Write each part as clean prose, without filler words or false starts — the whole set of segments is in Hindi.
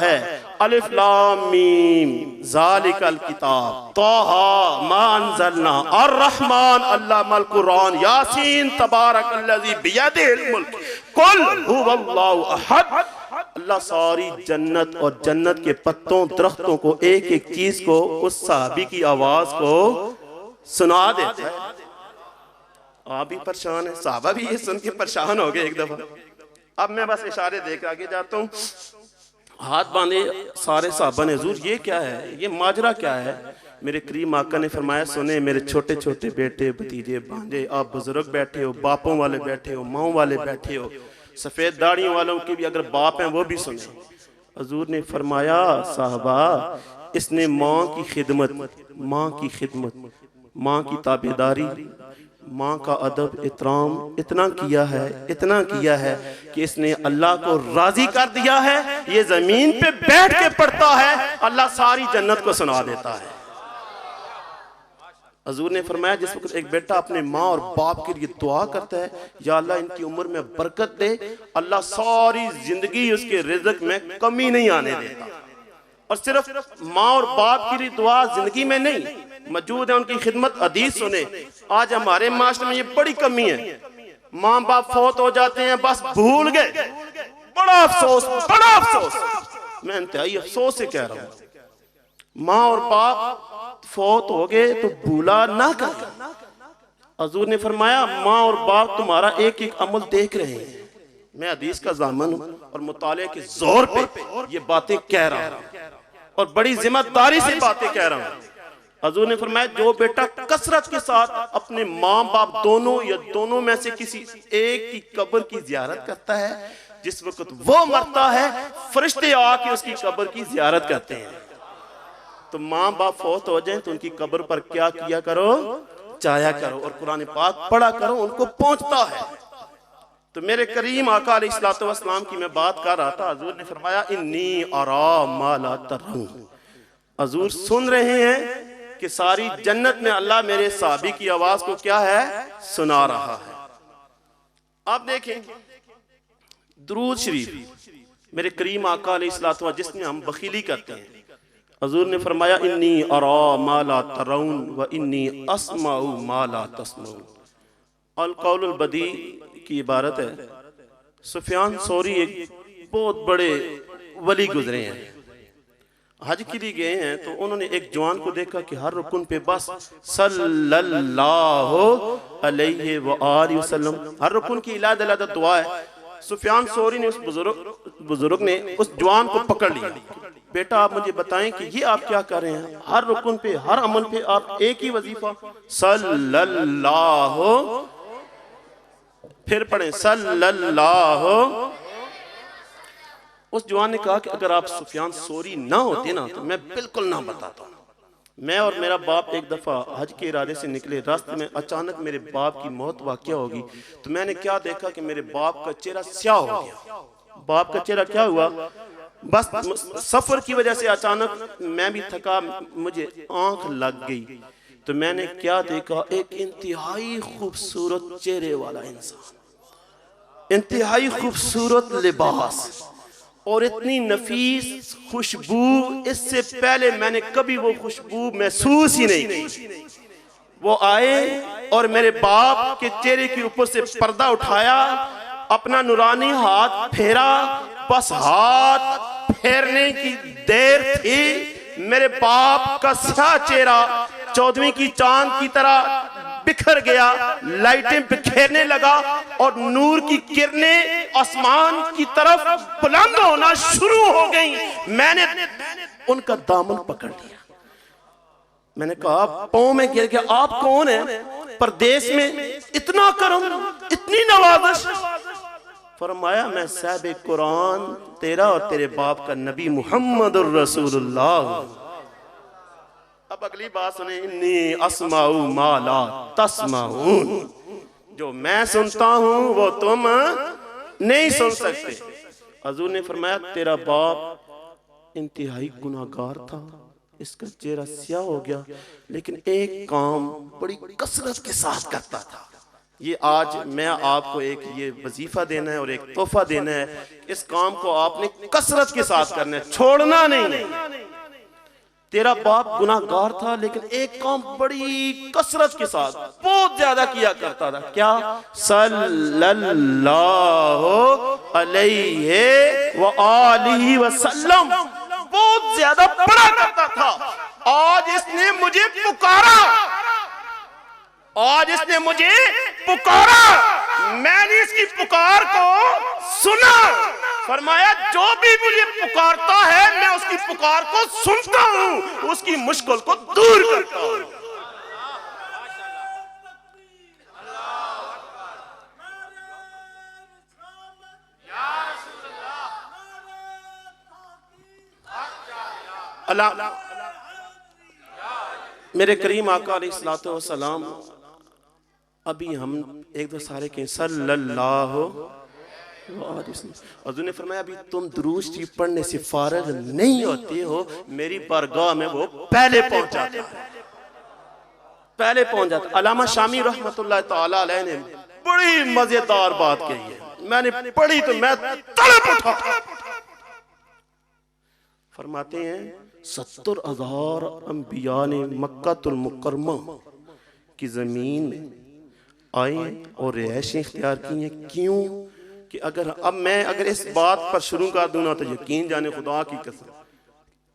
है अलिफ लाम मीम ज़ालिकल किताब तोहा मा अंज़लना अर्रहमान अल्लामल कुरान यासीन तबारकल्लज़ी बियदिहिल मुल्क कुल हुवल्लाहु अहद। अल्लाह सारी जन्नत और जन्नत के पत्तों दरख्तों को एक एक चीज को उस सहाबी की आवाज को सुना देता है। आप भी परेशान है, साहबा भी ये सुन के परेशान हो गए एक दफा। अब मैं बस इशारे देकर आगे जाता हूँ। हाथ बांधे सारे साहबा ने, हुजूर ये क्या है, ये माजरा क्या है? मेरे करीम आका ने फरमाया, सुने मेरे छोटे छोटे बेटे भतीजे भांजे, आप बुजुर्ग बैठे हो, बापों वाले बैठे हो, माओ वाले बैठे हो, सफेद दाढ़ियों वालों के भी अगर बाप हैं वो भी सुने। हुजूर ने फरमाया, साहबा इसने माँ की खिदमत, माँ की ताबेदारी, माँ का अदब इतराम इतना किया है कि इसने अल्लाह को राजी कर दिया है। ये जमीन पे बैठ के पढ़ता है, अल्लाह सारी जन्नत को सुना देता है। हुजूर ने फरमाया, जिस वक्त एक बेटा अपने माँ और बाप के लिए दुआ करता है, या अल्लाह इनकी उम्र में बरकत दे, अल्लाह सारी जिंदगी उसके रिज़्क में कमी नहीं आने देता। और सिर्फ माँ और बाप के लिए दुआ जिंदगी में नहीं, मौजूद है उनकी खिदमत। हदीस सुने, आज हमारे माशरे में ये बड़ी कमी है, माँ बाप फौत हो जाते हैं, बस भूल गए। बड़ा अफसोस, मैं इंतहाई अफसोस से कह रहा हूँ, माँ और बाप फौत हो गए तो भूला ना कर। हुजूर ने फरमाया, माँ और बाप तुम्हारा एक एक अमल देख रहे हैं। मैं हदीस का ज़ामन हूँ और मुताले के जोर पे ये बातें कह रहा हूँ और बड़ी जिम्मेदारी से बातें कह रहा हूँ। हुजूर ने फरमाया, जो बेटा कसरत के साथ अपने माँ बाप दोनों या दोनों में से किसी एक की कब्र की जियारत करता है, जिस वक्त वो मरता है फरिश्ते आके उसकी कब्र की जियारत करते हैं। तो माँ बाप फौत हो जाएं तो उनकी कब्र पर क्या किया करो, जाया करो और कुरान पाक पढ़ा करो, उनको पहुंचता है। तो मेरे करीम आका अलैहिस्सलातु वस्सलाम की मैं बात कर रहा था। हुजूर ने फरमाया, इन्नी अरा मा ला तरून। हुजूर सुन रहे हैं कि सारी जन्नत में अल्लाह मेरे साहबी की आवाज को क्या है, सुना रहा है। आप देखें दुरूद शरीफ मेरे करीम आका अलैहिस्सलातु वस्सलाम जिसमें हम बखीली करते हैं, हुजूर ने फरमाया, इन्नी अरा मा ला तरून व इन्नी अस्माउ मा ला तस्माउन। अल कौलुल बदी की इबारत है, सुफियान सौरी एक बहुत बड़े वली गुजरे हैं, हज के लिए गए हैं। तो उन्होंने एक जवान को देखा कि हर रुकन पे बस सल्लल्लाहु अलैहि व आलिहि वसल्लम, हर रुकन की इलादा दुआ है। सुफियान सौरी ने, उस बुजुर्ग ने उस जवान को पकड़ लिया, बेटा आप मुझे बताएं कि ये आप क्या कर रहे हैं, हर रुकन पे हर अमल पे आप एक ही वजीफा सल्लल्लाहु, फिर पढ़ें सल्लल्लाहु। उस जवान ने कहा कि अगर आप सुफियान सौरी ना होते ना तो मैं बिल्कुल ना बताता। मैं और मेरा बाप एक दफा हज के इरादे से निकले, रास्ते में अचानक मेरे बाप की मौत वाक़या होगी। तो मैंने क्या देखा कि मेरे बाप का चेहरा स्याह हो गया। बाप का चेहरा क्या हुआ, बस सफर की वजह से अचानक मैं भी थका, मुझे आंख लग गई। तो मैंने क्या देखा, एक इंतहाई खूबसूरत चेहरे वाला इंसान, इंतहाई खूबसूरत लिबास और इतनी नफीस खुशबू, इससे पहले मैंने कभी वो खुशबू महसूस ही नहीं की। वो आए और मेरे बाप के चेहरे के ऊपर से पर्दा उठाया, अपना नूरानी हाथ फेरा, बस हाथ फेरने की देर थी, मेरे बाप का स्याह चेहरा 14वीं की चांद की तरह बिखर गया, लाइटें बिखेरने लगा और नूर की किरणें आसमान की तरफ बुलंद होना शुरू हो गई। मैंने उनका दामन पकड़ लिया, मैंने कहा पांव में गिर गया, आप कौन हैं, परदेश में इतना करम, इतनी नवाजिश। फरमाया, मैं साहिब कुरान, तेरा और तेरे बाप का नबी मुहम्मदुर रसूलुल्लाह। अब अगली बात सुने, इन्नी अस्माउ मा ला तस्माउन, जो मैं सुनता हूं वो तुम नहीं सुन सकते। हुजूर ने फरमाया, तेरा बाप इंतहाई गुनाहगार था, इसका चेहरा स्याह हो गया, लेकिन एक काम बड़ी कसरत के साथ करता था। ये आज मैं आपको एक ये वजीफा देना है और एक तोहफा देना है। इस काम को आपने कसरत के साथ करना है, छोड़ना नहीं है। तेरा बाप गुनाहगार था लेकिन एक काम बड़ी कसरत के साथ बहुत ज्यादा किया करता था। क्या? सल्लल्लाहु अलैहि व आलिहि वसल्लम बहुत ज्यादा पढ़ा करता था। आज इसने मुझे पुकारा, आज इसने मुझे पुकारा, मैंने इसकी पुकार को सुना। फरमाया जो भी मुझे पुकारता है मैं उसकी पुकार को सुनता हूं, उसकी मुश्किल को दूर करता हूं। अल्लाह मेरे करीम आका अलैहिस्सलातु वस्सलाम, अभी हम एक दो सारे के सल्लल्लाहु हजूर ने फरमाया अभी तुम दुरूद शरीफ पढ़ने से फारिग नहीं होते हो, मेरी बारगाह में वो पहले पहुंच जाता है, पहले पहुंच जाता। अल्लामा शामी रहमतुल्लाह ताला अलैह ने बड़ी मजेदार बात कही है, मैंने पढ़ी तो मैं तड़प उठा। फरमाते हैं 70,000 अंबिया ने मक्कातुल मुकर्रमा की जमीन में आए और रिहायशें इख्तियार की हैं। क्यों? कि अगर इस बात पर शुरू कर दूं ना तो यकीन जाने खुदा की कसम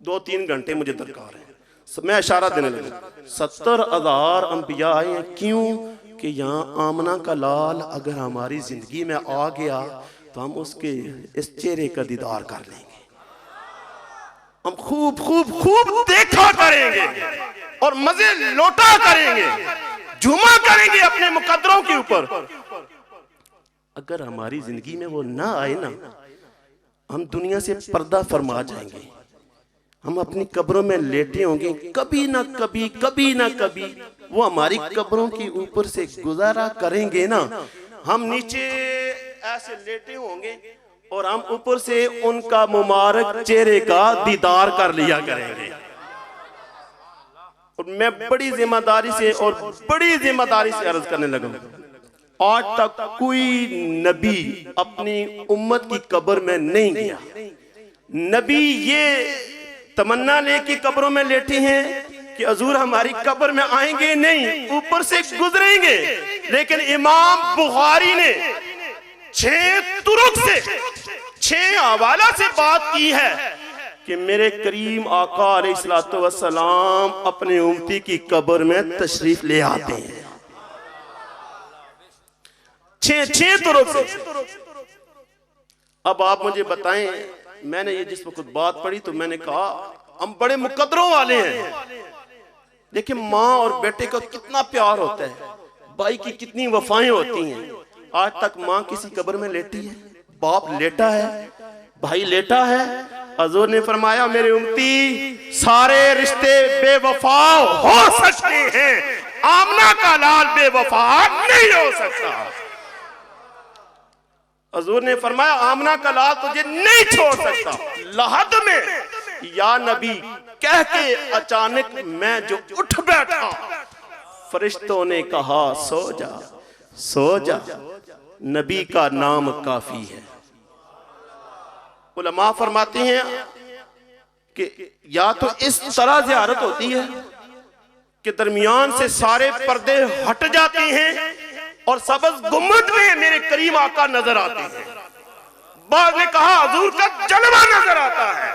2-3 घंटे मुझे दरकार है। मैं इशारा देने लगा 70,000 अंबिया आए हैं। क्यों? कि यहाँ आमना का लाल अगर हमारी जिंदगी में आ गया तो हम उसके इस चेहरे का दीदार कर लेंगे, हम खूब खूब खूब देखा करेंगे और मजे लौटा करेंगे, झूमा करेंगे अपने मुकद्दरों के ऊपर। अगर हमारी जिंदगी में वो ना आए ना, हम दुनिया से पर्दा फरमा जाएंगे, हम अपनी कब्रों में लेटे होंगे, कभी ना कभी कभी ना कभी वो हमारी कब्रों के ऊपर से गुजारा करेंगे ना, हम नीचे ऐसे लेटे होंगे और हम ऊपर से उनका मुबारक चेहरे का दीदार कर लिया करेंगे। और मैं बड़ी जिम्मेदारी से अर्ज करने लगा, आज तक कोई नबी अपनी उम्मत की कब्र में नहीं गया। नबी ये तमन्ना लेके कब्रों में लेटे हैं कि हुजूर हमारी कब्र में आएंगे नहीं, ऊपर से गुजरेंगे। लेकिन इमाम बुखारी ने 6 तुरुक से 6 हवाला से बात की है कि मेरे करीम आका अलैहिस्सलातु वस्सलाम अपने उम्मती की कब्र में तशरीफ ले आते हैं। 6 तुरुक से। अब आप मुझे बताएं, मैंने ये जिस वक्त बात पढ़ी तो मैंने कहा हम बड़े मुकद्दरों वाले हैं। देखिए माँ और बेटे का कितना प्यार होता है, भाई की कितनी वफाएं होती हैं। आज तक माँ किसी कब्र में लेटी है, बाप लेटा है, भाई लेटा है। हुजूर ने फरमाया मेरे उम्मती सारे रिश्ते बेवफा हो सकते हैं, आमना का लाल बेवफा नहीं हो सकता। हुजूर ने फरमाया आमना का लाल तुझे नहीं छोड़ सकता। लहद में या नबी कह के अचानक मैं जो उठ बैठा, फरिश्तों ने कहा सो जा सो जा, नबी का नाम काफी है। उलमा फरमाते हैं कि या तो इस तरह ज़ियारत होती है कि दरमियान से सारे पर्दे हट जाते हैं और सबज गुम्बद में मेरे करीम आका नजर आते हैं। बाद ने कहा हुजूर का जलवा नजर आता है,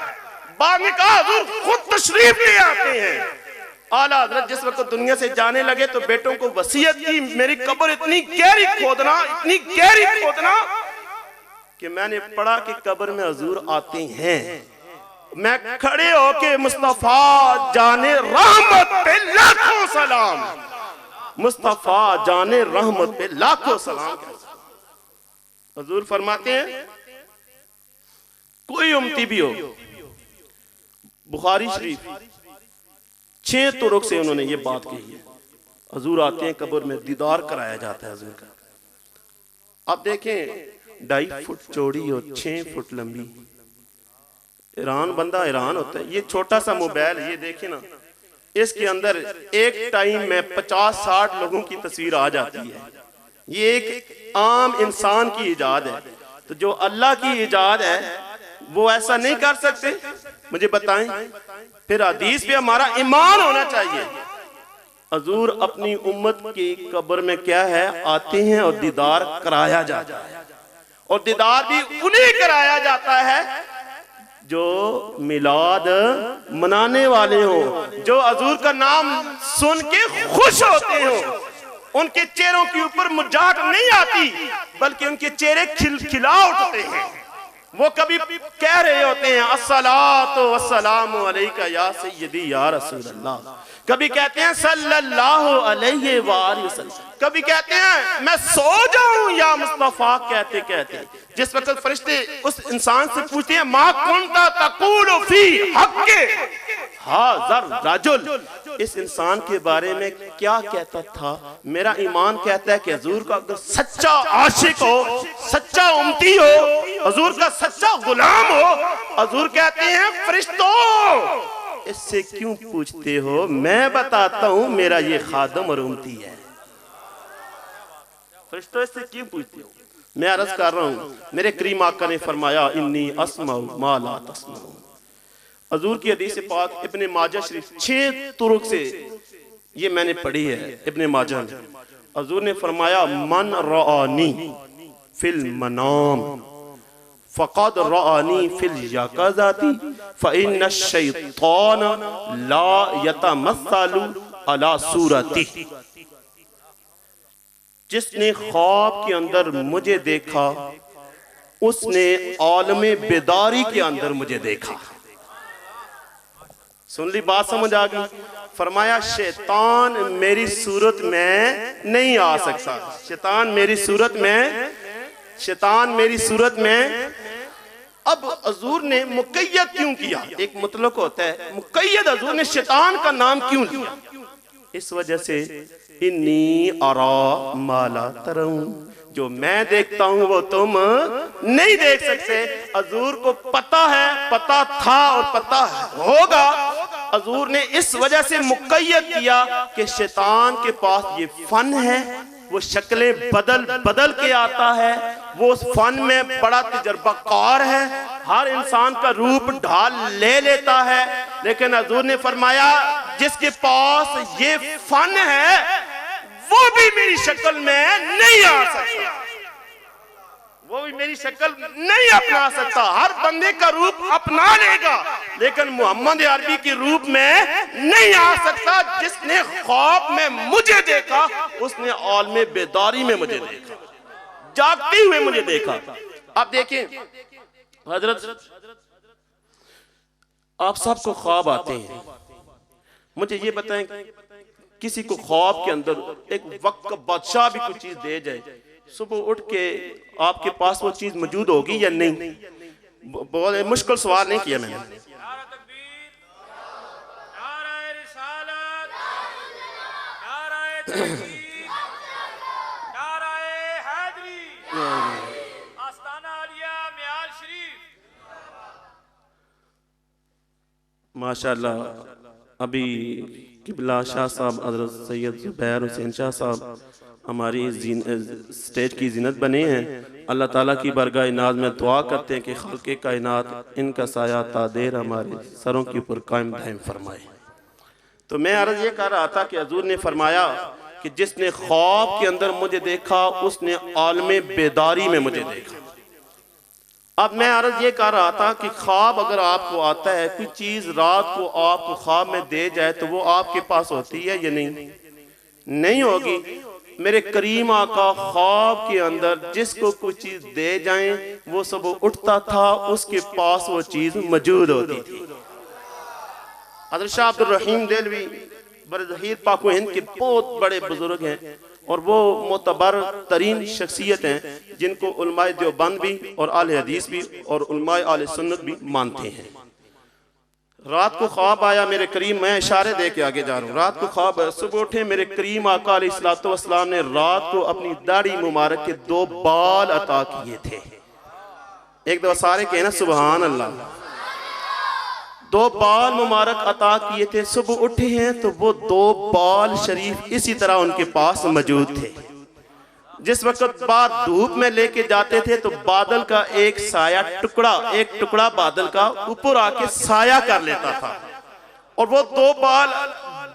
बाद ने कहा हुजूर खुद तशरीफ ले आते हैं। आला हज़रत जिस वक्त दुनिया से जाने लगे तो बेटों को वसीयत की मेरी कब्र इतनी गहरी खोदना, इतनी गहरी खोदना कि मैंने पढ़ा कि कब्र में हुजूर आते हैं। मैं खड़े होके मुस्तफा जाने रहमत पे लाखों सलाम, मुस्तफा जाने रहमत पे लाखों सलाम। हुजूर फरमाते हैं कोई उम्मती भी हो, बुखारी शरीफ 6 तुरुक से उन्होंने ये बात कही है। हुजूर आते हैं, कब्र में दीदार कराया जाता है हुजूर का। आप देखें 2.5 फुट चौड़ी और 6 फुट लंबी, ईरान बंदा हैरान होता है। ये छोटा सा मोबाइल ये देखे ना, इसके अंदर एक टाइम में 50-60 लोगों की तस्वीर आ जाती है। ये एक आम इंसान की इजाद है। तो जो अल्लाह की इजाद है वो ऐसा नहीं कर सकते, मुझे बताएं। फिर हदीस पे हमारा ईमान होना चाहिए। हजूर अपनी उम्मत की कब्र में क्या है, आते हैं और दीदार कराया जाता है, और दीदार भी उन्हें कराया जाता है जो मिलाद मनाने वाले हो, जो हजूर का नाम सुन के खुश होते हो। उनके चेहरों के ऊपर मुरझाहट नहीं आती, बल्कि उनके चेहरे खिलखिला उठते हैं। वो कभी कह रहे होते हैं अस्सलातु वस्सलामु अलैका या सय्यदी या रसूल अल्लाह, कभी कहते हैं सल्लल्लाहु अलैहि वसल्लम, कभी कहते हैं मैं सो जाऊं या मुस्तफा कहते कहते। जिस वक्त फरिश्ते उस इंसान से पूछते हैं मा कुंता तक़ूलु फी हक़्क़ि हाज़र रजुल, इस इंसान के बारे में क्या कहता था? मेरा ईमान कहता है कि हजूर का अगर सच्चा आशिक हो, सच्चा उम्मती हो, हजूर का सच्चा गुलाम हो। हजूर कहते हैं फरिश्तों इससे क्यों पूछते हो, मैं बताता हूं मेरा ये खादम और उम्मती है। फरिश्तों इससे क्यों पूछते हो? मैं अर्ज कर रहा हूं, मेरे करीम आका ने फरमाया इन्नी अस्माउ मा ला तस्माउ। हजूर की हदीस पाक इब्ने माजा शरीफ 6 तुरुक से ये मैंने पढ़ी है इब्ने माजा में। हजूर ने फरमाया मन रआनी फिल मनाम फ़क़द रआनी फिल यक़ज़ाती फ़इन्न शैतान ला यतमस्सलु अला सूरती। जिसने ख्वाब के अंदर मुझे देखा उसने आलमे बेदारी के अंदर मुझे देखा। सुन ली बात, समझ आ गई? फरमाया शैतान मेरी सूरत में नहीं आ सकता, शैतान मेरी सूरत में, शैतान मेरी सूरत में। अब हजूर ने मुक़य्यद क्यों किया? एक मुतलक होता है, मुक़य्यद हजूर ने शैतान का नाम क्यों लिया? इस वजह से इन्नी अरा माला तरऊं, जो मैं देखता हूं वो तुम नहीं देख सकते। हजूर को पता है, पता था और पता होगा। हजूर ने इस वजह से मुक़य्यद किया कि शैतान के पास ये फन है, वो शक्लें बदल बदल के आता है, वो उस फन में बड़ा तजर्बाकार है, हर इंसान का रूप ढाल ले लेता है। लेकिन हजूर ने फरमाया जिसके पास ये फन है वो भी मेरी शक्ल में नहीं आ सकता, वो भी मेरी शक्ल नहीं अपना सकता। हर बंदे का रूप अपना लेगा लेकिन मोहम्मद अरबी के रूप में नहीं आ सकता। जिसने ख्वाब में मुझे देखा उसने आलमे बेदारी में मुझे देखा, जागते हुए मुझे देखा। अब देखिए हजरत, आप सबको ख्वाब आते हैं, मुझे ये बताएं किसी को ख्वाब के अंदर एक वक्त का बादशाह भी कोई चीज दे जाए, सुबह उठ के आपके पास वो चीज मौजूद होगी या नहीं? बहुत मुश्किल सवाल नहीं किया मैंने। माशाअल्लाह अभी किबला शाह साहब हज़रत सैयद ज़ुबैर हुसैन शाह साहब हमारी स्टेज की ज़ीनत बने हैं। अल्लाह ताला की बरगाह इनाज़ में दुआ करते हैं कि खल्क़े कायनात इनका साया तादेर हमारे सरों के ऊपर कायम दायम फरमाए। तो मैं अर्ज़ ये कर रहा था कि हजूर ने फरमाया कि जिसने ख्वाब के अंदर मुझे देखा उसने आलमे बेदारी में मुझे देखा। अब मैं अर्ज ये कर रहा था कि ख्वाब अगर आपको आता है, कोई चीज रात को आपको ख्वाब में दे जाए तो वो आपके पास होती है या नहीं? नहीं होगी। मेरे करीम आका ख्वाब के अंदर जिसको कोई चीज दे जाए वो सब उठता था, उसके पास वो चीज मौजूद होती थी। हज़रत शाह अब्दुल रहीम देलवी बरज़हीर पाक व हिंद के बहुत बड़े बुजुर्ग हैं और वो मोतबर तरीन शख्सियत हैं जिनको उलमाए देवबंद भी और आले हदीस भी और उलमाए आले सुन्नत भी मानते हैं। रात को ख्वाब आया मेरे करीम, मैं इशारे दे के आगे जा रहा हूँ। रात को ख्वाब आया, सुबह उठे मेरे करीम आका अलैहिस्सलातु वस्सलाम ने रात को अपनी दाढ़ी मुबारक के 2 बाल अता किए थे। एक दफा सारे कहना सुबहान अल्लाह। 2 बाल मुबारक अता किए थे। सुबह उठे हैं तो वो 2 बाल शरीफ इसी तरह उनके पास मौजूद थे। जिस वक्त बाद धूप में लेके जाते थे तो बादल का एक साया एक टुकड़ा बादल का ऊपर आके साया कर लेता था, और वो दो बाल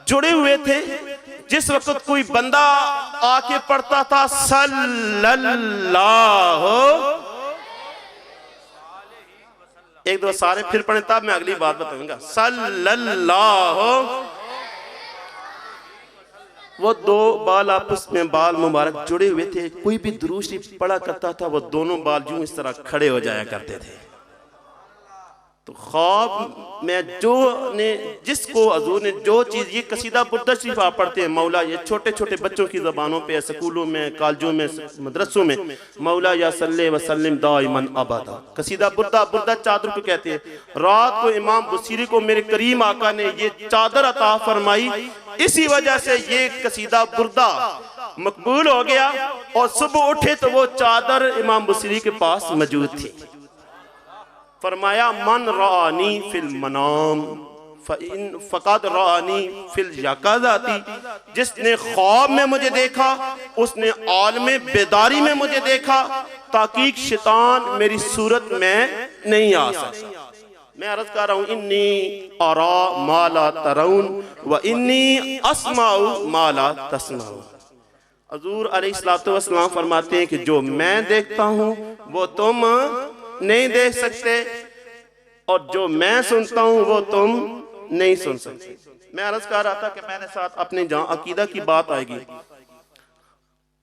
जुड़े हुए थे। जिस वक्त कोई बंदा आके पढ़ता था सल्लल्लाहु, एक दो सारे फिर पढ़े तब मैं अगली बात बताऊंगा। सल्लल्लाहु, वो दो बाल आपस में बाल मुबारक जुड़े हुए थे। कोई भी दुरूद शरीफ पढ़ा करता था वो दोनों बाल यूं इस तरह खड़े हो जाया करते थे। तो ख्वाब में जिसको हजूर ने जो चीज, ये कसीदा बुर्दा शरीफ आप पढ़ते हैं, मौला, ये छोटे छोटे बच्चों की जबानों पे, स्कूलों में, कॉलेजों में, मदरसों में, मौला या सल्ले व सल्लिम दाइमन अबदा, कसीदा बुर्दा। बुर्दा चादर को कहते हैं। रात को इमाम बुसीरी को मेरे करीम आका ने ये चादर अता फरमाई, इसी वजह से ये कसीदा बुर्दा मकबूल हो गया। और सुबह उठे तो वो चादर इमाम बुसीरी के पास मौजूद थी। फरमाया मन रानी फिल मनाम फकद रानी फिल यकाज़ाती, जिसने ख्वाब में मुझे देखा उसने आलमे बेदारी में मुझे देखा, ताकीक शैतान मेरी सूरत में नहीं आ सकता। मैं अर्ज कर रहा हूँ, इन्नी अरा माला तरौन व इन्नी अस्माउ माला तस्माउ। हजूर अलैहिस्सलातु वस्सलाम फरमाते हैं कि जो मैं देखता हूँ वो तुम नहीं देख सकते, और जो मैं सुनता हूं वो तुम नहीं सुन सकते। मैं अर्ज कर रहा था कि मैंने साथ अपने जहां अकीदा की बात आएगी।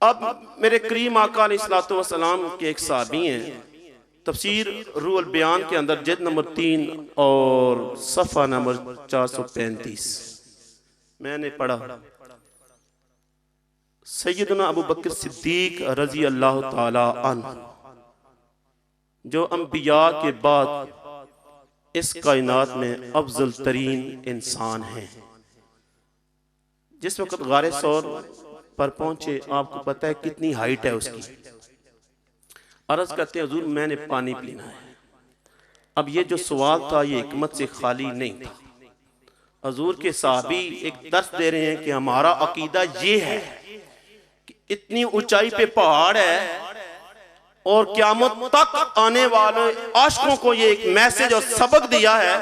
अब मेरे करीम आका अलैहिस्सलातु वस्सलाम के एक साहबी हैं, तफसीर रूहुल बयान के अंदर जिल्द नंबर 3 और सफ़ा नंबर 435 मैंने पढ़ा, सैयदना अबू बकर सिद्दीक रजी अल्लाह ताला अन्हु, जो अंबिया के बाद इस कायनात में अफजल तरीन इंसान हैं। जिस वक्त गारे सौर पर पहुंचे, आपको पता है कितनी हाइट है उसकी। अर्ज करते हैं, हुजूर मैंने पानी पीना है। अब ये जो सवाल था ये हिकमत से खाली नहीं था। हुजूर के साहबी एक दर्स दे रहे हैं कि हमारा अकीदा ये है कि इतनी ऊंचाई पे पहाड़ है और क़यामत तक आने वाले आशिकों को ये एक मैसेज और सबक दिया है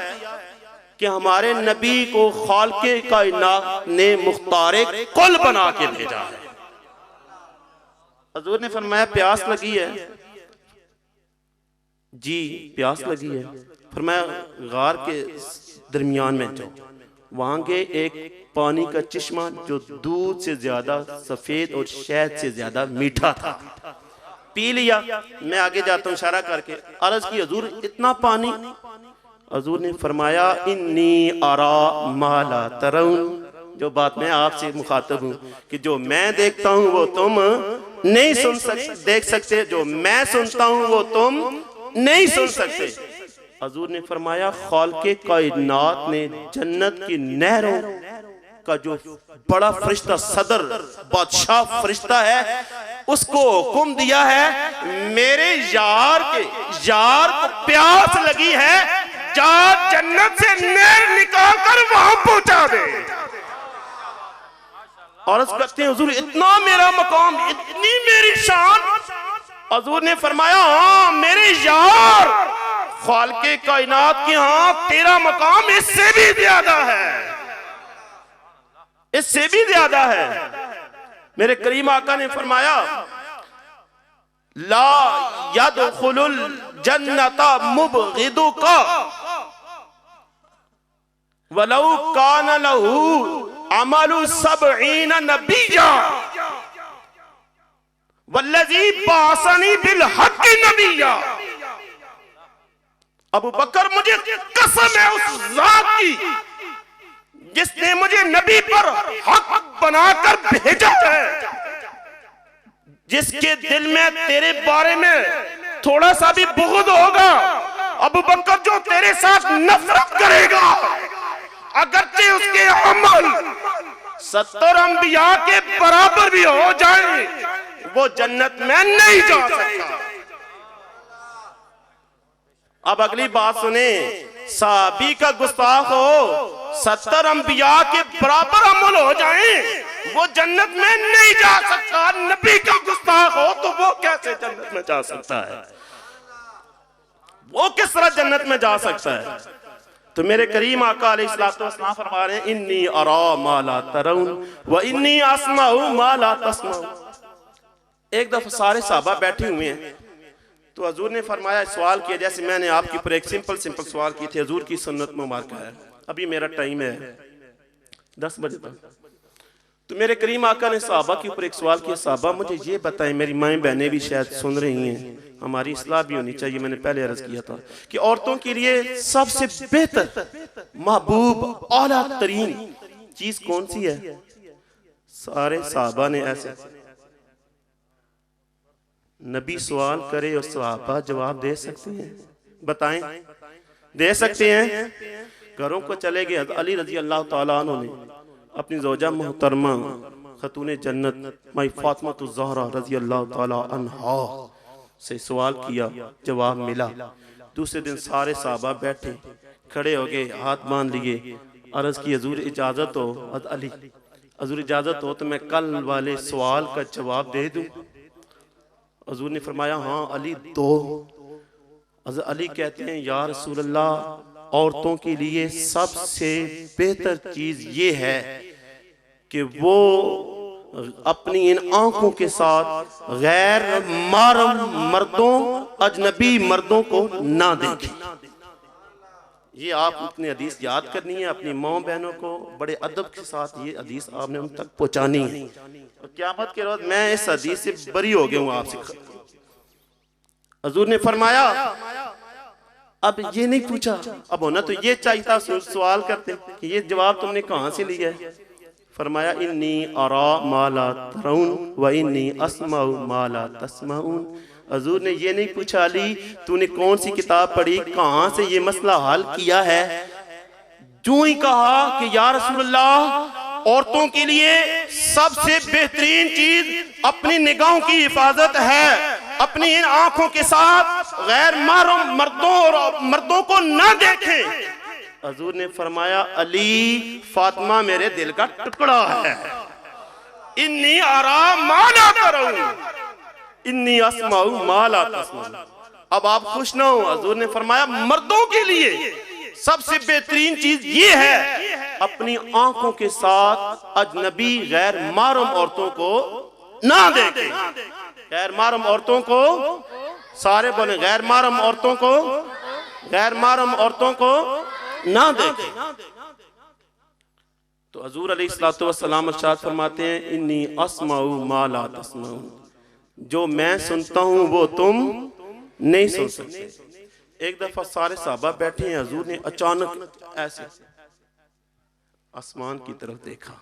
कि हमारे नबी को खालिक़े कायनात ने मुख्तारे कुल बना के भेजा है। हुजूर ने फरमाया प्यास लगी है जी, प्यास लगी है। फरमाया गार के दरमियान में जाओ, वहां के एक पानी का चश्मा जो दूध से ज्यादा सफेद और शहद से ज्यादा मीठा था, पी लिया। मैं आगे जाता हूँ इशारा करके। अर्ज की, हुजूर इतना पानी? हुजूर ने फरमाया इन्नी अरा माला तरौन, जो बात मैं आपसे मुखातब हूँ कि जो मैं देखता हूँ वो तुम नहीं सुन सकते, देख सकते, जो मैं सुनता हूँ वो तुम नहीं सुन सकते। हुजूर ने फरमाया खालिक़े कायनात ने जन्नत की नहरों का जो बड़ा फरिश्ता, सदर बादशाह फरिश्ता है, उसको हुक्म दिया है मेरे यार को प्यास लगी है, जा जन्नत से नहर निकाल कर वहां पहुंचा दे। और कहते हैं हुजूर इतना मेरा मकाम, इतनी मेरी शान? हुजूर ने फरमाया हाँ मेरे यार, खालिक़े कायनात के यहाँ तेरा मकाम इससे भी ज्यादा है, इससे भी ज्यादा है। मेरे करीम आका ने फरमाया ला यदखुलुल जन्नता मुबग़िदुका वलौ कान लहू अमलु सबईन नबिय्या वल्लज़ी बासनी बिल हक़ नबिय्या। अबू बकर मुझे कसम है उस जात की जिसने मुझे नबी पर हक बनाकर भेजा है, जिसके दिल में तेरे बारे में थोड़ा सा भी बुग़्ज़ होगा, अबू बकर जो तेरे साथ नफरत करेगा, अगरचे उसके अमल 70 अंबिया के बराबर भी हो जाए, वो जन्नत में नहीं जा सकता। अब अगली बात सुने, साहबी का गुस्ताख हो 70 अंबिया के बराबर अमल हो जाएं, वो जन्नत में नहीं जा सकता। नबी का गुस्ताख हो तो वो कैसे जन्नत में जा सकता है? वो किस तरह जन्नत में जा सकता है? तो मेरे करीम आका अलैहिस्सलाम फरमा रहे हैं, इन्नी अरा मा ला तरौन व इन्नी अस्माउ मा ला तस्माउ। एक दफा सारे साहबा बैठे हुए हैं तो हजूर ने फरमाया, सवाल किया जैसे मैंने आपके ऊपर एक सिंपल सवाल की थी। हजूर की सुन्नत मुबारक है, अभी मेरा टाइम है 10 बजे तक। तो मेरे करीम आका ने साहबा के ऊपर एक सवाल किया, साहबा मुझे ये बताएं, मेरी माएँ बहनें भी शायद सुन रही हैं, हमारी इस्लाह भी होनी चाहिए। मैंने पहले अर्ज किया था कि औरतों के लिए सबसे बेहतर, महबूब, आला तरीन चीज कौन सी है? सारे साहबा ने ऐसे, नबी सवाल करे और सहाबा जवाब दे सकते हैं? बताएं, दे सकते हैं? घरों को चले गए। अली रजी अल्लाह तआला अन्हु ने अपनी ज़ौजा मोहतरमा खतूने जन्नत माई फातिमा ज़हरा रजी अल्लाह तआला अन्हा से सवाल किया, जवाब मिला। दूसरे दिन सारे साहबा बैठे, खड़े हो गए, हाथ बांध लिए, अर्ज की हजूर इजाजत हो, अली हजूर इजाजत हो तो मैं कल वाले सवाल का जवाब दे दूं? हजूर ने फरमाया, हाँ अली दो। अली कहते हैं, या रसूल अल्लाह, औरतों के लिए सबसे बेहतर चीज ये है कि वो अपनी इन आंखों के साथ गैर महरम मर्दों, अजनबी मर्दों को ना देखें। ये आप अपनी हदीस याद करनी है, अपनी माँ बहनों को बड़े अदब के साथ ये हदीस आपने उन तक पहुंचानी है। और क़यामत के रोज मैं इस हदीस से बरी हो गया हूँ आपसे। हजूर ने फरमाया, अब ये नहीं पूछा, अब होना तो ये चाहिए था, सवाल करते कि ये जवाब तुमने कहाँ से लिया है? फरमाया, इन्नी अरा मा ला तरौन व इन्नी अस्माउ मा ला तस्माउन। हजूर ने ये नहीं पूछा, अली तूने कौन सी किताब पढ़ी, कहाँ से ये मसला हल किया है? जो ही कहा कि या रसूलल्लाह, औरतों के लिए सबसे बेहतरीन चीज अपनी निगाहों की हिफाजत है, अपनी इन आंखों के साथ गैर महरम मर्दों और मर्दों को न देखें। हजूर ने फरमाया, अली फातिमा मेरे दिल का टुकड़ा है। इन्नी अरा मा ला तरौन इन्नी अस्माउ मा ला तस्माउन। अब आप खुश ना हो, हजूर ने फरमाया मर्दों के लिए सबसे बेहतरीन चीज ये है, अपनी आंखों के साथ अजनबी गैर महरम औरतों को ना देखें। गैर महरम औरतों को, सारे बोले गैर महरम औरतों को, गैर महरम औरतों को ना देखें। तो हजूर अलैहिस्सलातु वस्सलाम इरशाद फरमाते हैं, इन्नी अस्माउ मा ला तस्माउन। जो मैं सुनता हूं वो तुम नहीं सुन सकते। एक दफा सारे साहबा बैठे हैं, हजूर ने अचानक ऐसे आसमान की तरफ देखा,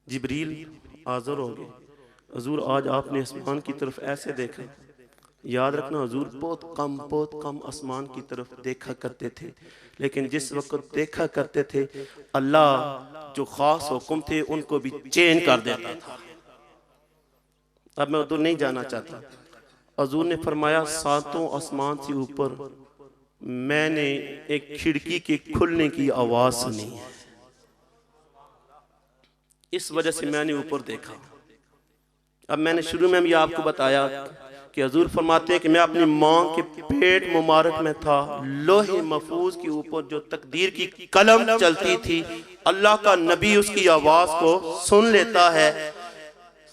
जिब्रील हाजिर हो गए। हजूर आज आपने आसमान की तरफ ऐसे देखा। याद रखना, हजूर बहुत कम आसमान की तरफ देखा करते थे, लेकिन जिस वक्त देखा करते थे अल्लाह जो खास हुक्म थे उनको भी चेंज कर देता था। अब मैं उधर नहीं जाना चाहता। हजूर ने फरमाया, सातों आसमान से ऊपर मैंने एक खिड़की के खुलने की आवाज सुनी है, इस वजह से मैंने ऊपर देखा। अब मैंने शुरू में भी आपको बताया कि हजूर फरमाते हैं कि मैं अपनी माँ के पेट मुबारक में था, लोहे महफूज के ऊपर जो तकदीर की कलम चलती थी, अल्लाह का नबी उसकी आवाज को सुन लेता है।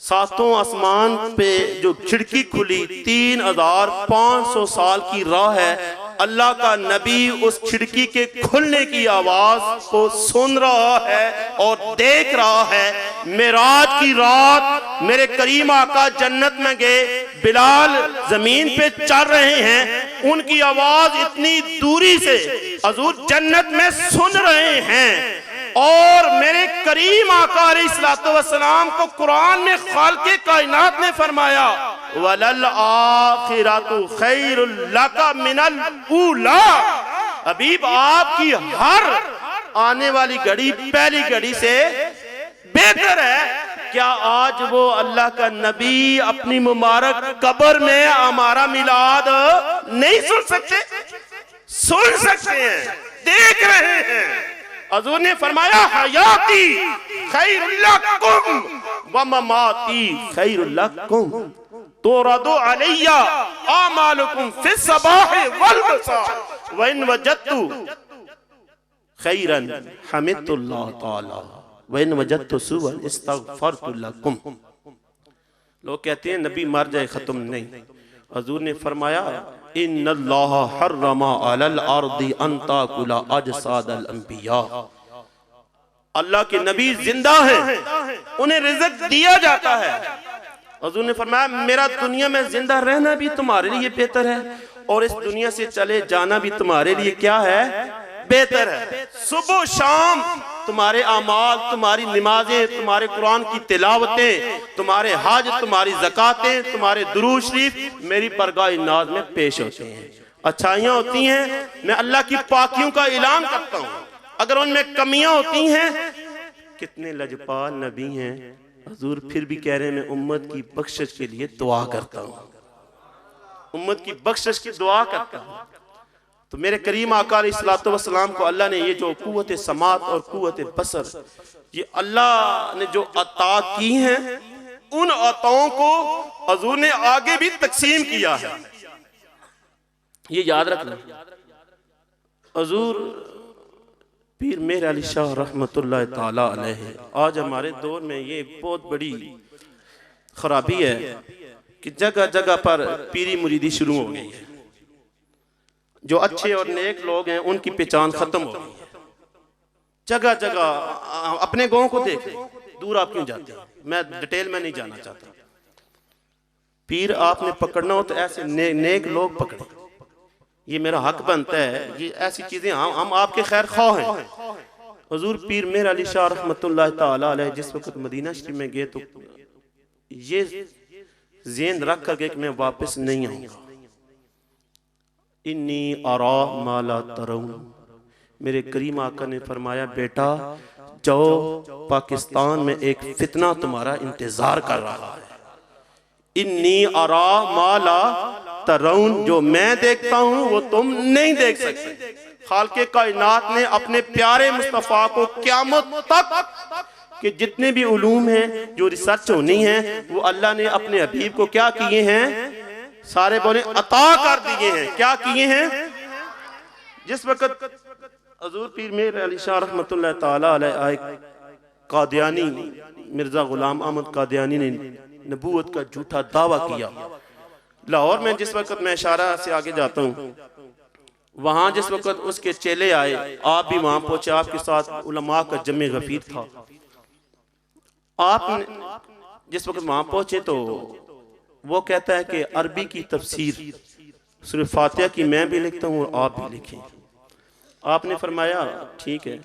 सातों आसमान पे जो खिड़की खुली, 3500 साल की राह है, अल्लाह का नबी उस खिड़की के खुलने की आवाज को सुन रहा है और देख रहा है। मेराज की रात मेरे करीम आका जन्नत में गए, बिलाल जमीन पे चल रहे हैं, उनकी आवाज इतनी दूरी से हजूर जन्नत में सुन रहे हैं। और मेरे करीम आका अलैहिस्सलातु वस्सलाम को कुरान में खालिक़े कायनात ने फरमाया, वलल आखिरतु खैरुल लका मिनल ऊला। हबीब आपकी हर आने वाली घड़ी पहली घड़ी से बेहतर है। क्या आज वो अल्लाह का नबी अपनी मुबारक कब्र में हमारा मिलाद नहीं सुन सकते? सुन सकते हैं, देख रहे हैं। हुजूर ने फरमाया हयाती खैरुल लकुम व ममाती खैरुल लकुम तुरदु अलैया आमालुकुम फिस सबाह वल मसा व इन वजदतु खैरन हमिदुल्लाह ताला व इन वजदतु सुअन इस्तगफरतु लकुम। लोग कहते हैं नबी मर जाए खत्म नहीं। हुजूर ने फरमाया इन्नल्लाह हर्रमा अलल अर्दी अन ताकुला अजसादल अंबिया। अल्लाह के नबी जिंदा हैं, उन्हें रिज़्क दिया जाता है। हुजूर ने फरमाया मेरा दुनिया में जिंदा रहना भी तुम्हारे लिए बेहतर है और इस दुनिया से चले जाना भी तुम्हारे लिए क्या है, बेहतर है। सुबह शाम तुम्हारे अमाल, तुम्हारी नमाजें, तुम्हारे कुरान की तिलावतें, तुम्हारे हज, तुम्हारी ज़कातें, तुम्हारे दुरूद शरीफ मेरी बरगाह नाज में पेश होते हैं, अच्छाइयाँ होती हैं। मैं अल्लाह की पाकियों का ऐलान करता हूँ। अगर उनमें कमियां होती हैं, कितने लजपाल नबी हैं, हुजूर फिर भी कह रहे हैं मैं उम्मत की बख्शिश के लिए दुआ करता हूँ, उम्मत की बख्शिश की दुआ करता हूँ। तो मेरे करीम आका अलैहिस्सलातु वस्सलाम को अल्लाह ने ये जो कुव्वत समात और कुव्वत बसर, ये अल्लाह ने जो अता की हैं, उन अताओं को हुजूर ने आगे भी तकसीम किया है। ये याद रखना। हुजूर पीर मेहर अली शाह रहमतुल्लाह ताला अलैहि, आज हमारे दौर में ये बहुत बड़ी खराबी है कि जगह जगह पर पीरी मुरीदी शुरू हो गई है। जो अच्छे और नेक लोग हैं उनकी पहचान खत्म हो गई है। जगह जगह अपने गांव को देख लें, दूर आप क्यों जाते हैं, मैं डिटेल में नहीं जाना चाहता। पीर आपने पकड़ना हो तो ऐसे नेक लोग पकड़े, ये मेरा हक बनता है। ये ऐसी चीजें हम आपके खैर ख्वाह हैं। हुजूर पीर मेहर अली शाह रहमतुल्लाह ताला अलैहि जिस वक्त मदीना शरीफ में गए तो ये ज़हन रख कर गए कि मैं वापस नहीं आऊंगा। इन्नी अरा माला तरौन, मेरे करीम आका ने फरमाया बेटा जाओ, पाकिस्तान में एक फितना तुम्हारा इंतजार कर रहा है। इन्नी अरा माला तरौन, जो मैं देखता हूं वो तुम नहीं देख सकते। खालके कायनात ने अपने प्यारे मुस्तफा को क़यामत तक के जितने भी उलूम हैं, जो रिसर्च होनी है, वो अल्लाह ने अपने हबीब को क्या किए हैं, सारे बोले अता कर दिए हैं। क्या किए हैं? जिस वक्त हुजूर पीर मेहर अली शाह रहमतुल्लाह ताला अलैहि कादियानी मिर्जा गुलाम अहमद कादियानी ने नबूवत का झूठा दावा किया। लाहौर में जिस वक्त मैं इशारा से आगे जाता हूँ, वहां जिस वक्त उसके चेले आए, आप भी वहां पहुंचे, आपके साथ उलमा का जमे गफीर था। आप जिस वक्त वहां पहुंचे तो वो कहता है कि अरबी की तफसीर सूरह फातिहा की मैं भी लिखता हूँ और आप भी लिखें। आपने फरमाया ठीक है,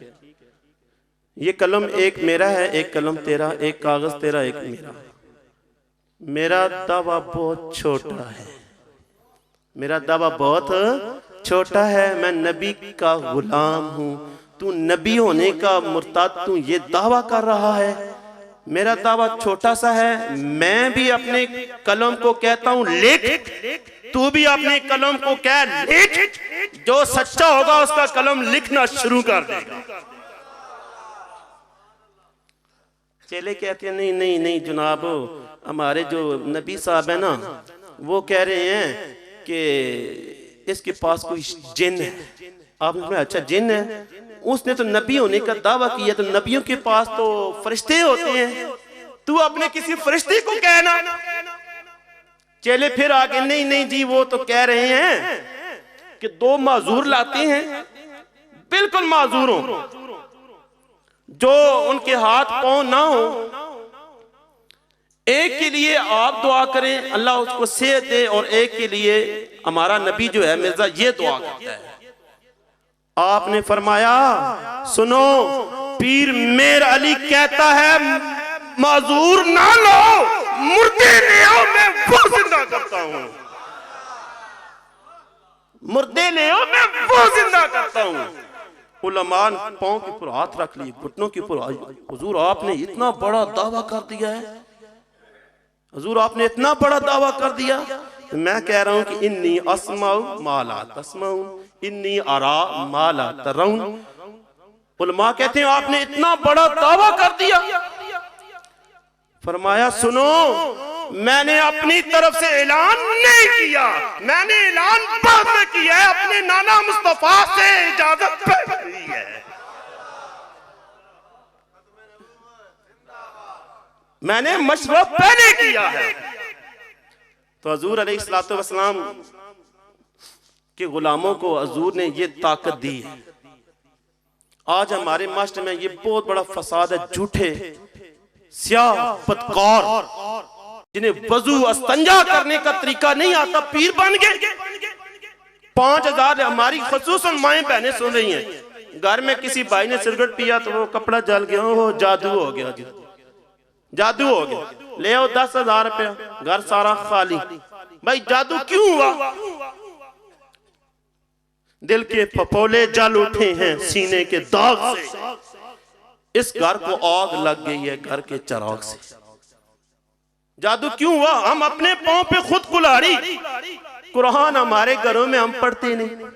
ये कलम एक मेरा है, एक कलम तेरा, एक कागज तेरा, एक मेरा। मेरा दावा बहुत छोटा है, मेरा दावा बहुत छोटा है। मैं नबी का गुलाम हूँ, तू नबी होने का मुर्ताद तू ये दावा कर रहा है। मेरा दावा छोटा सा है। मैं भी अपने कलम को कहता हूँ लिख, तू भी अपने कलम को कह लिख। जो सच्चा होगा उसका कलम लिखना शुरू कर देगा। चेले कहते हैं नहीं नहीं नहीं जनाब, हमारे जो नबी साहब है ना, वो कह रहे हैं कि इसके पास कोई जिन है। आपने कहा अच्छा जिन है, उसने तो नबी होने का दावा किया, तो नबियों के पास तो फरिश्ते होते हैं, तू अपने किसी फरिश्ते को कहना। चेले फिर आगे नहीं नहीं जी वो तो कह रहे हैं कि दो माजूर लाते हैं, बिल्कुल माजूर हो, जो उनके हाथ पांव ना हो। एक के लिए आप दुआ करें अल्लाह उसको सेहत दे, और एक के लिए हमारा नबी जो है मिर्जा ये दुआ करता है। आपने फरमाया सुनो, पीर मेहर अली कहता है माजूर ना लो, मुर्दे ले आओ, मैं वो जिंदा करता हूं। मुर्दे ले आओ, मैं वो जिंदा करता हूं। उलमान पांव के ऊपर हाथ रख लिए, घुटनों के ऊपर, हुजूर आपने इतना बड़ा दावा कर दिया है, हुजूर आपने इतना बड़ा दावा कर दिया। तो मैं कह रहा हूं कि इन्नी अस्माउ माला तस्माउ, इन्नी अरा माला तरौन। उलमा कहते हैं आपने इतना बड़ा दावा कर दिया। फरमाया सुनो, मैंने अपनी तरफ से ऐलान नहीं किया, मैंने ऐलान बाद में किया है, अपने नाना मुस्तफा से इजाजत पहले है। मैंने मशवरा पहले किया है। तो हजूर अलैहिस्सलातु वस्सलाम के गुलामों को हजूर ने ये ताकत दी है। आज हमारे मास्टर में ये बहुत बड़ा फसाद है, झूठे स्याह बदकार जिन्हें वजू अस्तंजा करने का तरीका नहीं आता, पीर बन गए। 5000 हमारी खसूसन माएं बहनें सुन रही हैं, घर में किसी भाई ने सिगरेट पिया तो वो कपड़ा जल गया, वो जादू हो गया जी, जादू हो गया, ले आओ 10,000 रुपया, घर सारा खाली। भाई जादू क्यों हुआ? दिल के फपोले जल उठे हैं सीने के दाग से, इस घर को आग लग गई है घर के चिराग से। जादू क्यों हुआ? हम अपने पांव पे खुद कुल्हाड़ी। कुरान हमारे घरों में हम पढ़ते नहीं,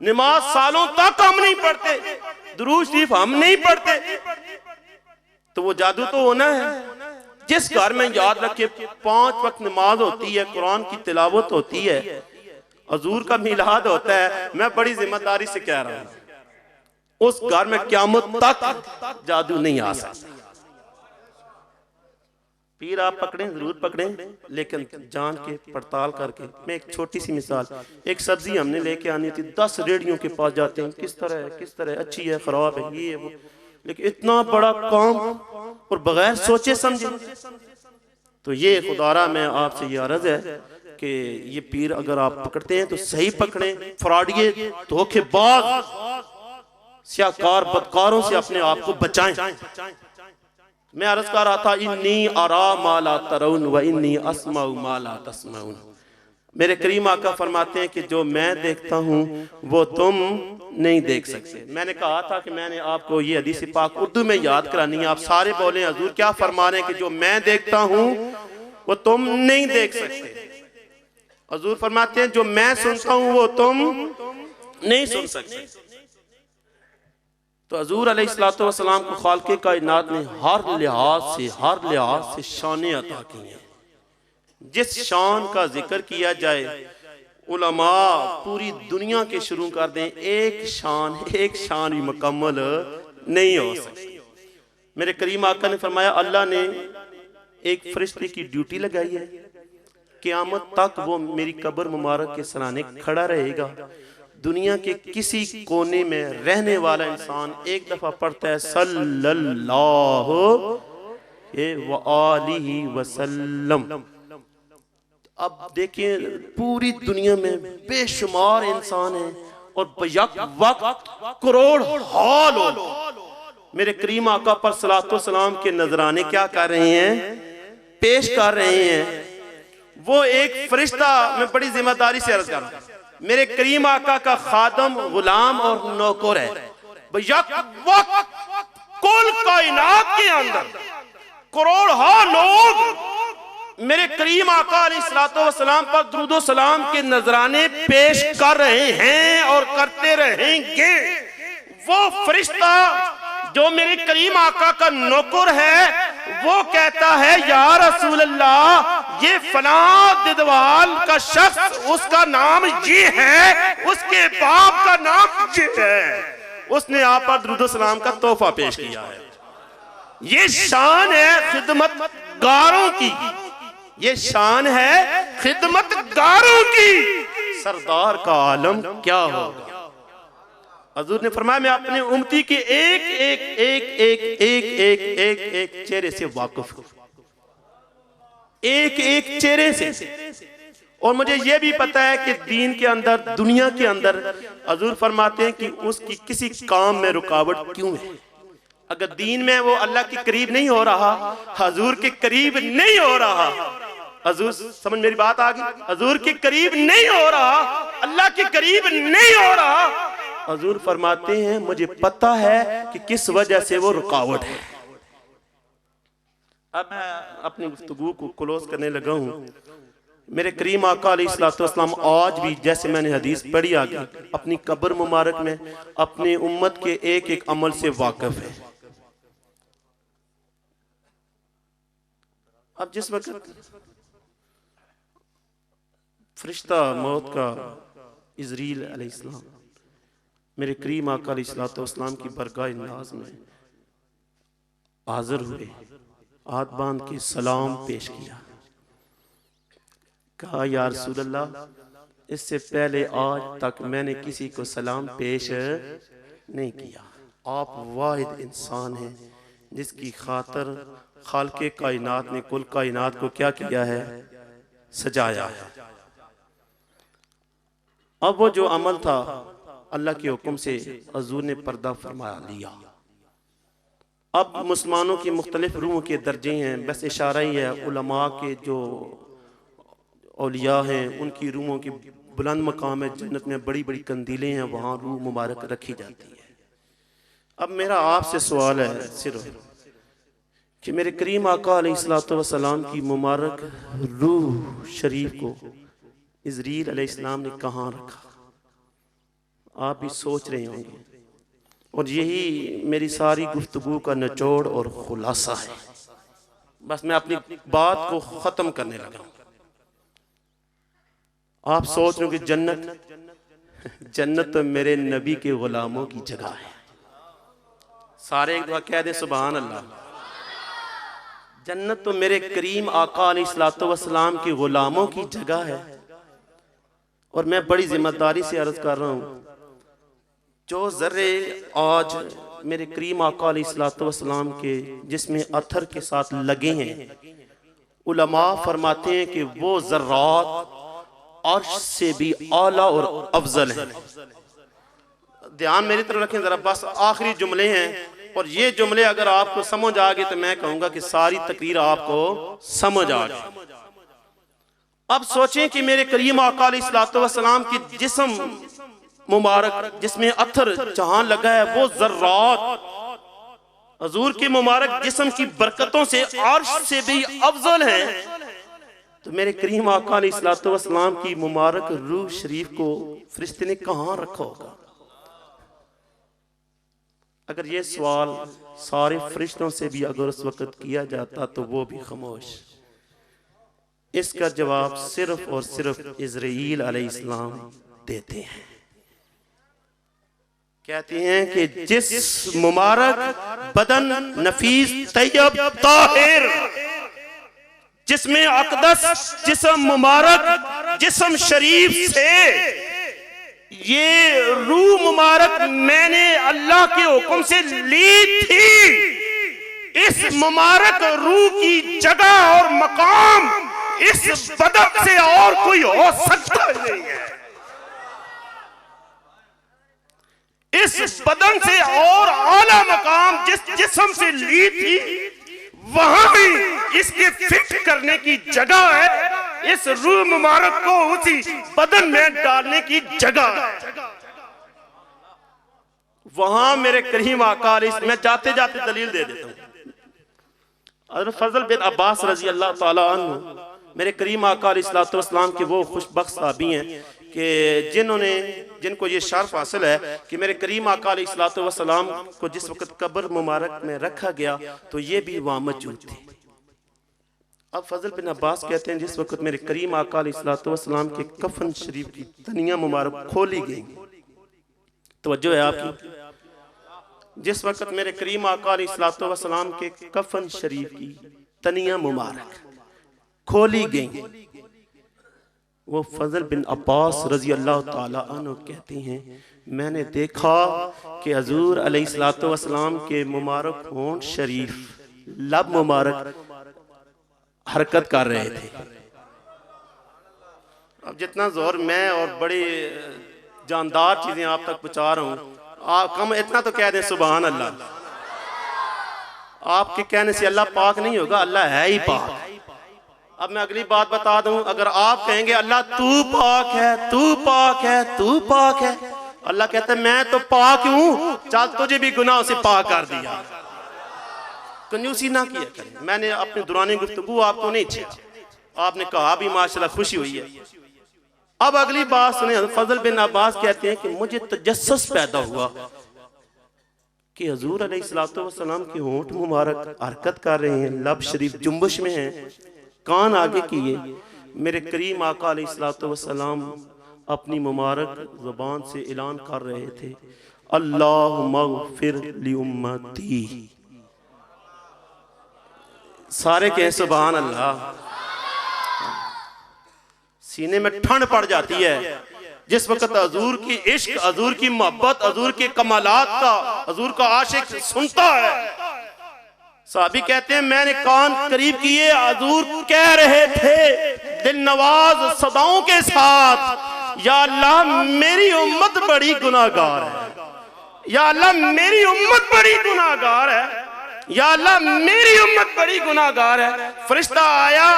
नमाज सालों तक हम नहीं पढ़ते, दुरूद शरीफ हम नहीं पढ़ते, तो वो जादू तो होना है। जिस घर में याद रखे 5 वक्त नमाज होती है, कुरान की तिलावत होती है, हजूर का मिलाद होता है, मैं बड़ी जिम्मेदारी से कह रहा हूं, उस घर में क़यामत तक जादू नहीं आ सकता। पीर आप पकड़ें, जरूर पकड़ें, लेकिन जान के पड़ताल करके। मैं एक छोटी सी मिसाल, एक सब्जी हमने लेके आनी थी, 10 रेडियों के पास जाते हैं, किस तरह है, किस तरह, अच्छी है, खराब है, ये वो, लेकिन इतना बड़ा काम और बगैर सोचे समझे। तो ये खुदारा में आपसे ये अर्ज है कि ये पीर अगर आप पकड़ते हैं तो सही पकड़ें, फ्रॉडिये, धोखेबाज, स्याहकार, बदकारों से अपने आप को बचाएं। मैं अर्ज कर रहा था, इन्नी अरा माला तरौन व इन्नी अस्माउ माला तस्माउन। मेरे करीम आका फरमाते हैं कि जो मैं देखता हूँ वो तुम नहीं देख सकते। मैंने कहा था कि मैंने आपको ये हदीस पाक उर्दू में याद करानी है, आप सारे बोले हजूर क्या फरमा रहे हैं कि जो मैं देखता हूँ वो तुम नहीं देख सकते। हजूर फरमाते हैं जो मैं सुनता हूँ वो तुम नहीं सुन सकते। तो हजूर अलैहिस्सलातु वस्सलाम को खालिक़े कायनात ने हर लिहाज से शानें अता की हैं। जिस शान का जिक्र किया जाए, उलमा पूरी दुनिया के शुरू कर दें, एक शान भी मुकम्मल नहीं हो सकती। मेरे करीम आका ने फरमाया, अल्लाह ने एक फरिश्ते की ड्यूटी लगाई है, क़यामत तक वो मेरी कब्र मुबारक के सराहने खड़ा रहेगा। दुनिया के किसी कोने में रहने वाला इंसान एक दफा पढ़ता है सल्लल्लाहु अलैहि वसल्लम। अब देखिए पूरी दुनिया में बेशुमार इंसान हैं और बयक वक्त करोड़ हाल मेरे करीम आका पर सलातो सलाम के नजराने क्या कर रहे हैं, पेश कर रहे हैं। वो एक फरिश्ता, मैं बड़ी जिम्मेदारी से अर्ज कर रहा हूं, मेरे करीम आका का खादम, गुलाम और नौकर है। बयक वक्त कुल कायनात के अंदर करोड़ लोग मेरे करीम आका अलैहिस्सलातु वस्सलाम पर दुरूद सलाम के नजराने पेश कर रहे हैं और करते रहेंगे। वो फरिश्ता जो मेरे करीम आका का नौकर है, वो कहता है या रसूल अल्लाह, ये फला दिदवाल का शख्स, उसका नाम ये है, उसके बाप का नाम ये है, उसने आप पर दुरूद सलाम का तोहफा पेश किया है। ये शान है खिदमतगारों की, ये शान है खिदमतगारों की। सरदार का आलम क्या होगा? हजूर ने फरमाया मैं अपने उम्मती के एक चेहरे से वाकिफ हूं, एक चेहरे से। और मुझे यह भी पता है कि दीन के अंदर, दुनिया के अंदर हजूर फरमाते हैं कि उसकी किसी काम में रुकावट क्यों है। अगर दीन में वो अल्लाह के करीब नहीं हो रहा, हजूर के करीब नहीं हो रहा, हजूर समझ मेरी बात आ गई, हजूर के करीब नहीं हो रहा, अल्लाह के करीब नहीं हो रहा, हजूर फरमाते हैं मुझे पता है कि किस वजह से वो रुकावट है। अब मैं अपनी गुफ्तगू को क्लोज करने लगा हूं। मेरे करीम आका अलैहिस्सलाम आज भी, जैसे मैंने हदीस पढ़ी आगे, अपनी कब्र मुबारक में अपनी उम्मत के एक एक अमल से वाकिफ है। अब जिस वक्त फरिश्ता मौत का इजरील अलैहिस्सलाम मेरे करीम आका अलैहिस्सलाम की बरगाह नाज में हाजिर हुए, हाथ बांध के सलाम पेश किया, कहा या रसूल अल्लाह, इससे पहले आज तक मैंने किसी को सलाम पेश नहीं किया। आप वाहिद इंसान हैं जिसकी खातर खालके कायनात ने कुल कायनात को क्या किया है, सजाया है। अब वो जो अमल था अल्लाह के हुक्म से हजूर ने पर्दा फरमा लिया। अब मुसलमानों की मुख्तलिफ रूहों के दर्जे हैं, बस इशारा ही है। उलमा के जो औलिया हैं उनकी रूहों की बुलंद मकाम है, जन्नत में बड़ी बड़ी कंदीलें हैं, वहाँ रूह मुबारक रखी जाती है। अब मेरा आपसे सवाल है सिर्फ कि मेरे करीम आका अलैहिस्सलाम की मुबारक रूह शरीफ को इजरील अलैहिस्सलाम ने कहाँ रखा? आप भी सोच रहे होंगे, और यही मेरी सारी गुफ्तगू का निचोड़ और खुलासा है। बस मैं अपनी बात को ख़त्म करने लगा हूँ। आप सोच रहे हो कि जन्नत तो मेरे नबी के गुलामों की जगह है। सारे एक दफा कह दे सुभान अल्लाह। जन्नत तो मेरे करीम आका अलैहिस्सलाम के गुलामों की जगह है। और मैं बड़ी जिम्मेदारी से अर्ज कर रहा हूँ, जो जर्रे आज मेरे करीम आका अलैहिस्सलाम के जिसमें अथर के साथ लगे हैं, उलमा फरमाते हैं कि वो जर्रात अर्श से भी आला और अफजल है। ध्यान मेरी तरफ रखें जरा, बस आखिरी जुमले हैं, और ये जुमले अगर आपको समझ आ गए तो मैं कहूंगा कि सारी तकरीर आपको समझ आ गई। अब सोचें कि मेरे करीम आका अलैहिस्सलाम की जिस्म मुबारक जिसमें अथर जहां लगा है, वो जर्रात हजूर के मुबारक जिस्म की बरकतों से अर्श से भी अफजल है। तो मेरे करीम आका अलैहिस्सलाम की मुबारक रूह शरीफ को फरिश्ते ने कहाँ रखा होगा? अगर ये सवाल सारे फरिश्तों से भी अगर उस वक्त किया जाता तो वो भी खामोश। इसका जवाब सिर्फ और सिर्फ इजराइल अलैहिस्सलाम देते हैं। कहते हैं कि जिस मुबारक बदन नफीस तैयब ताहिर जिसमें अक़दस जिस्म मुबारक जिस्म शरीफ से ये रूह मुबारक मैंने अल्लाह के हुक्म से ली थी, इस मुबारक रूह की जगह और मकाम इस बदन से और कोई हो सकता नहीं है। इस बदन से और आला मकाम जिस जिस्म से ली थी, वहां भी इसके फिट करने की जगह है। इस रूह मुबारक को उसी बदन में डालने की जगह है। वहां मेरे करीम आका, मैं जाते जाते दलील दे देता हूं। हज़रत फजल बिन अब्बास रजी अल्लाह ताला अन्हु मेरे करीम आका अलैहिस्सलाम के वो खुशबख्त साहबी हैं कि जिनको ये शर्फ हासिल है कि मेरे करीम आका अलैहिस्सलाम को जिस वक्त कब्र मुबारक में रखा गया तो ये भी वहां मौजूद थे। अब फजल बिन अब्बास कहते हैं जिस वक्त मेरे करीम आका अलैहिस्सलाम के कफन शरीफ की तनिया मुबारक खोली गई, तवज्जो है आपकी, जिस वक्त मेरे करीम आका अलैहिस्सलाम के कफन शरीफ की तनिया मुबारक खोली गई, वो फजल बिन अब्बास रजी अल्लाह ताला अन्हु कहते हैं मैंने देखा कि हजूर अलैहिस्सलाम के मुबारक होंठ शरीफ लब मुबारक हरकत कर रहे थे। अब जितना जोर मैं और बड़ी जानदार चीजें आप तक पहुंचा रहा हूं, कम इतना तो कह दें सुभान अल्लाह। आपके कहने से अल्लाह पाक नहीं होगा, अल्लाह है ही पाक। अब मैं अगली बात बता दूं, अगर आप कहेंगे अल्लाह तू पाक है, तू पाक है, तू पाक है, अल्लाह कहता है मैं तो पाक हूं, चल तुझे भी गुनाह से पाक कर दिया। कंजूसी ना किया करें, मैंने अपनी दुरानी गुफ्तगू आपको नहीं छेड़ा, आपने कहा भी माशाल्लाह, खुशी हुई है। अब अगली बात सुने, फजल बिन अब्बास कहते हैं कि मुझे तजस्सुस पैदा हुआ कि हुजूर अलैहिस्सलातु वस्सलाम के होंठ मुबारक हरकत कर रहे हैं, लब शरीफ जुम्बश में हैं, कान आगे किए। मेरे करीम आका अलैहिस्सलातु वस्सलाम अपनी मुबारक ज़ुबान से ऐलान कर रहे थे, अल्लाहुम्मा ग़फ़िर ली उम्मती। सारे कहें सुभान अल्लाह। सीने में ठंड पड़ जाती है जिस वक्त हजूर की इश्क, हजूर की मोहब्बत, हजूर के कमालात का, हजूर का आशिक सुनता है। साहबी कहते हैं मैंने कान करीब किए, हजूर कह रहे थे दिल नवाज सदाओं के साथ, या अल्लाह मेरी उम्मत बड़ी गुनाहगार है, या अल्लाह मेरी उम्मत बड़ी गुनाहगार है, या अल्लाह मेरी उम्मत बड़ी गुनाहगार है। फरिश्ता आया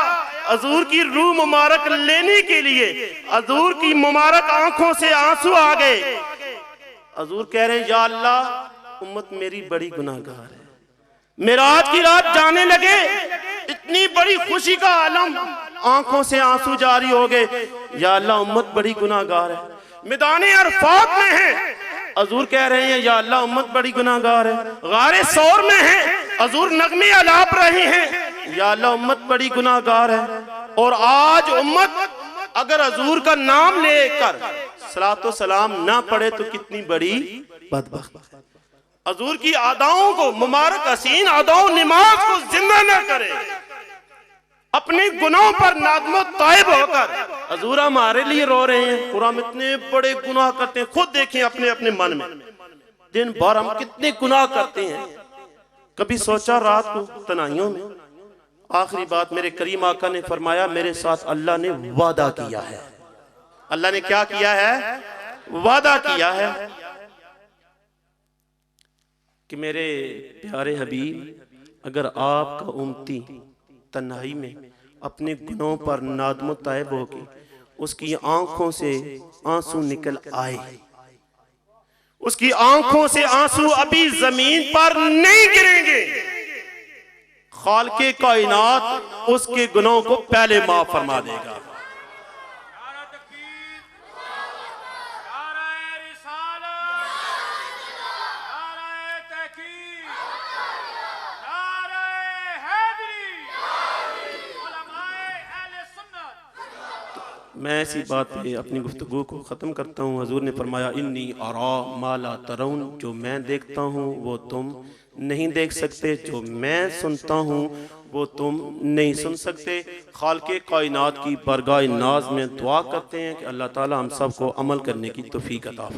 हजूर की रूह मुबारक लेने के लिए, हजूर की मुबारक आंखों से आंसू आ गए। हजूर कह रहे हैं या अल्लाह उम्मत मेरी बड़ी गुनाहगार है। मेराज की रात जाने लगे, इतनी बड़ी खुशी का आलम, आंखों से आंसू जारी हो गए, या अल्लाह उम्मत बड़ी गुनाहगार है। मैदान अरफात में है, हजूर कह रहे हैं या अल्लाह उम्मत बड़ी गुनाहगार है। गारे सौर में है, हजूर नगमे अलाप रहे हैं, या अल्लाह उम्मत बड़ी गुनाहगार है। और आज उम्मत अगर हजूर का नाम लेकर सलातो सलाम ना पढ़े तो कितनी बड़ी बदबख्त है। हजूर की अदाओं को, मुबारक हसीन अदाओं नमाज को जिंदा न करे, अपने गुनाहों पर नादमो ताइब होकर हजूर हमारे लिए रो रहे हैं। और हम इतने बड़े गुनाह करते हैं, खुद देखें अपने अपने मन में, दिन भर हम कितने गुनाह करते हैं। कभी सोचा रात को तनाइयों में? आखिरी बात, मेरे करीम आका ने फरमाया मेरे साथ अल्लाह ने वादा किया है। अल्लाह ने क्या किया है? वादा किया है कि मेरे प्यारे हबीब अगर आपका उम्मती तन्हाई में अपने गुनाहों पर नादमो ताइब होगी, उसकी आंखों से आंसू निकल आए, उसकी आंखों से आंसू अभी जमीन पर नहीं गिरेंगे, खालिक़े कायनात उसके गुनाहों को पहले माफ फरमा देगा। मैं ऐसी बात पे अपनी गुफ्तगू को ख़त्म करता हूँ। हजूर ने फरमाया इन्नी अरा माला तरौन, जो मैं देखता हूँ वो तुम नहीं देख सकते, जो मैं सुनता हूँ वो तुम नहीं सुन सकते। खालिक़े कायनात की बरगाह नाज में दुआ करते हैं कि अल्लाह ताला हम सब को अमल करने की तौफीक अता फरमाए।